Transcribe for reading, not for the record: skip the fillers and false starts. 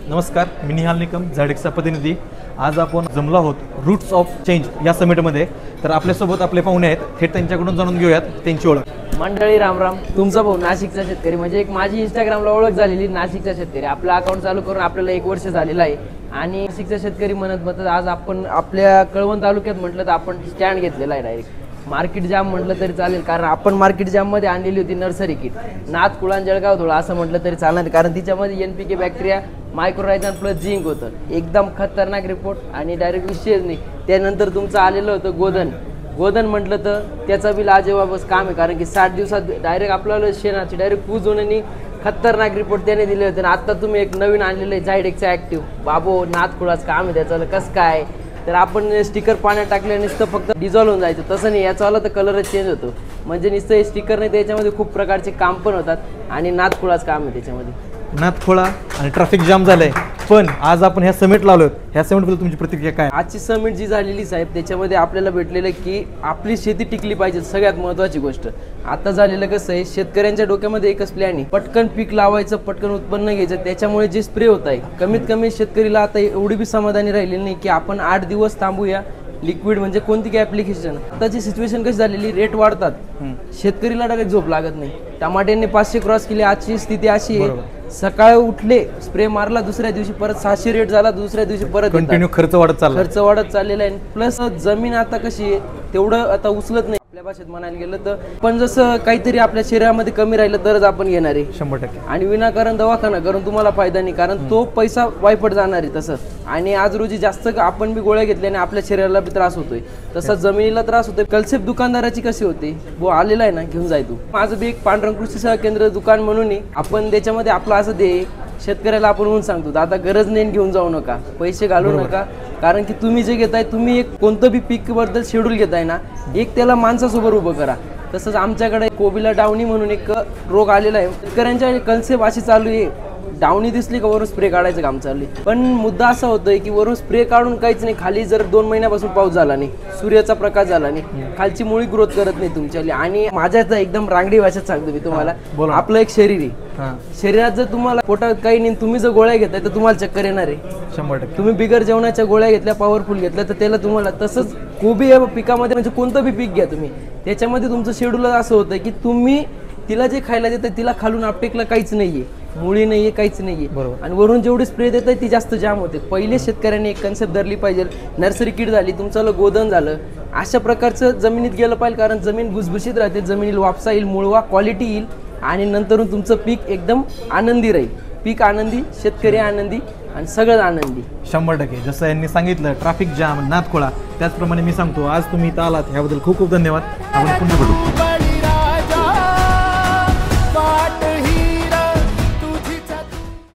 नमस्कार, मी निहाल निकम, झॅडेक्सचा प्रतिनिधी। आज आपण जमलो आहोत रूट्स ऑफ चेंज या समिटमध्ये। तर आपल्यासोबत आपले पाहुणे आहेत, थेट त्यांच्याकडून जाणून घेऊयात त्यांची ओळख। मंडळी रामराम। तुमचा भाऊ नाशिकचा शेतकरी, म्हणजे एक माझी इंस्टाग्रामला ओळख झालेली नाशिकचा शेतकरी। आपला अकाउंट चालू करून आपल्याला 1 वर्ष झालेलं आहे आणि नाशिकचा शेतकरी म्हणत आज आपण आपल्या कळवण तालुक्यात म्हटलं तर आपण स्टँड घेतलेला आहे डायरेक्ट। मार्केट जाम म्हटलं तरी चालेल, कारण आपण मार्केट जाममध्ये आणलेली होती नर्सरी किट नाथ कुळान जळगाव धुळा असं म्हटलं तरी चालणार, कारण तिच्यामध्ये NPK बॅक्टेरिया मायक्रोरायझन प्लस झिंक होतं। एकदम खतरनाक रिपोर्ट आणि डायरेक्ट विषयच नाही। त्यानंतर तुमचं आलेलं होतं गोधन म्हटलं तर त्याचा बी लाजवाबच काम आहे, कारण की 60 दिवसात डायरेक्ट आपल्याला शेणाची डायरेक्ट पूज होण्यानी खतरनाक रिपोर्ट त्याने दिले होते। आणि आता तुम्ही एक नवीन आणलेलं आहे झायडेक्सचा ॲक्टिव्ह, बाबो नाथ कुळाचं काम आहे त्याचं। कसं काय तर आपण स्टिकर पाण्यात टाकले नुसतं फक्त डिझॉल्व होऊन जायचं, तसं नाही। याचावाला तर कलरच चेंज होतो, म्हणजे नुसतं हे स्टिकर नाही, त्याच्यामध्ये खूप प्रकारचे काम पण होतात आणि नाथ कुळाचं काम आहे त्याच्यामध्ये। नाथखोळा आणि ट्रॅफिक जाम झालंय, पण आज आपण ह्या समिट लावलोय। ह्या समिटबद्दल तुमची प्रतिक्रिया काय? आजची समिट जी झालेली साहेब, त्याच्यामध्ये आपल्याला भेटलेलं की आपली शेती टिकली पाहिजे, सगळ्यात महत्त्वाची गोष्ट। आता झालेलं कसं आहे, शेतकऱ्यांच्या डोक्यामध्ये एकच प्लॅन आहे, पटकन पीक लावायचं, पटकन उत्पन्न घ्यायचं। त्याच्यामुळे जे स्प्रे होत आहे, कमीत कमी शेतकरीला आता एवढी बी समाधानी राहिलेली नाही की आपण 8 दिवस थांबूया लिक्विड म्हणजे कोणती काय ॲप्लिकेशन। आताची सिच्युएशन कशी झालेली, रेट वाढतात, शेतकरीला डायरेक्ट झोप लागत नाही। टमाट्यांनी 500 क्रॉस केले, आजची स्थिती अशी आहे सकाळी उठले स्प्रे मारला, दुसऱ्या दिवशी परत 600 रेट झाला, दुसऱ्या दिवशी परत कंटिन्यू खर्च वाढत चाललेला आहे। प्लस जमीन आता कशी आहे तेवढं आता उचलत नाही। आपल्या भाषेत म्हणायला गेलं तर पण जसं काहीतरी आपल्या शरीरामध्ये कमी राहिलं तरच आपण घेणार आहे 100%। आणि विनाकारण दवाखाना करून तुम्हाला फायदा नाही, कारण तो पैसा वायपट जाणार आहे तसं। आणि आज रोजी जास्त आपण बी गोळ्या घेतल्याने आपल्या शरीराला बी त्रास होतोय, तसा जमिनीला त्रास होतोय। कन्सेप्ट दुकानदाराची कशी होते, वो आलेला आहे ना घेऊन जाय तू। माझं बी एक पांढरंग कृषी सेवा केंद्र दुकान म्हणून आपण त्याच्यामध्ये आपलं असं दे शेतकऱ्याला आपण म्हणून सांगतो, दादा गरज नाही घेऊन जाऊ नका, पैसे घालू नका, कारण की तुम्ही जे घेताय, तुम्ही एक कोणतं बी पीक बद्दल शेड्यूल घेताय ना, एक त्याला माणसासोबत उभं करा। तसंच आमच्याकडे कोबिला डावणी म्हणून एक रोग आलेला आहे, शेतकऱ्यांच्या कन्सेप्ट अशी चालू आहे, डावणी दिसली का वरून स्प्रे काढायचं काम चालू आहे। पण मुद्दा असा होतोय की वरून स्प्रे काढून काहीच नाही, खाली जर 2 महिन्यापासून पाऊस झाला नाही, सूर्याचा प्रकाश झाला नाही, खालची मुळी ग्रोथ करत नाही तुमच्याली। आणि माझ्या एकदम रांगडी भाषेत सांगतो मी तुम्हाला, आपलं एक शरीर आहे, शरीरात जर तुम्हाला पोटात काही नाही, तुम्ही जर गोळ्या घेताय तर तुम्हाला चक्कर येणार आहे 100%। तुम्ही बिगर जेवणाच्या गोळ्या घेतल्या, पॉवरफुल घेतल्या तर त्याला तुम्हाला तसंच कोबी या पिकामध्ये म्हणजे कोणतं बी पीक घ्या तुम्ही, त्याच्यामध्ये तुमचं शेड्यूल असं होतं की तुम्ही तिला जे खायला देताय तिला खालून आपटेकला काहीच नाहीये, मुळी नाहीये, काहीच नाहीये, आणि वरून जेवढी स्प्रे देत आहे ती जास्त जाम होते। पहिले शेतकऱ्यांनी एक कन्सेप्ट धरली पाहिजे, नर्सरी किट झाली, तुमचं गोधन झालं, अशा प्रकारचं जमिनीत गेलं पाहिजे, कारण जमीन भुसभुशीत राहते, जमिनीला वापसा येईल, मुळवा क्वालिटी येईल आणि नंतरून तुमचं पीक एकदम आनंदी राहील। पीक आनंदी, शेतकरी आनंदी आणि सगळं आनंदी 100%। जसं यांनी सांगितलं ट्रॅफिक जाम, नाथखोळा, त्याचप्रमाणे मी सांगतो आज तुम्ही इथं आलात ह्याबद्दल खूप खूप धन्यवाद। आपण पुन्हा भेटू।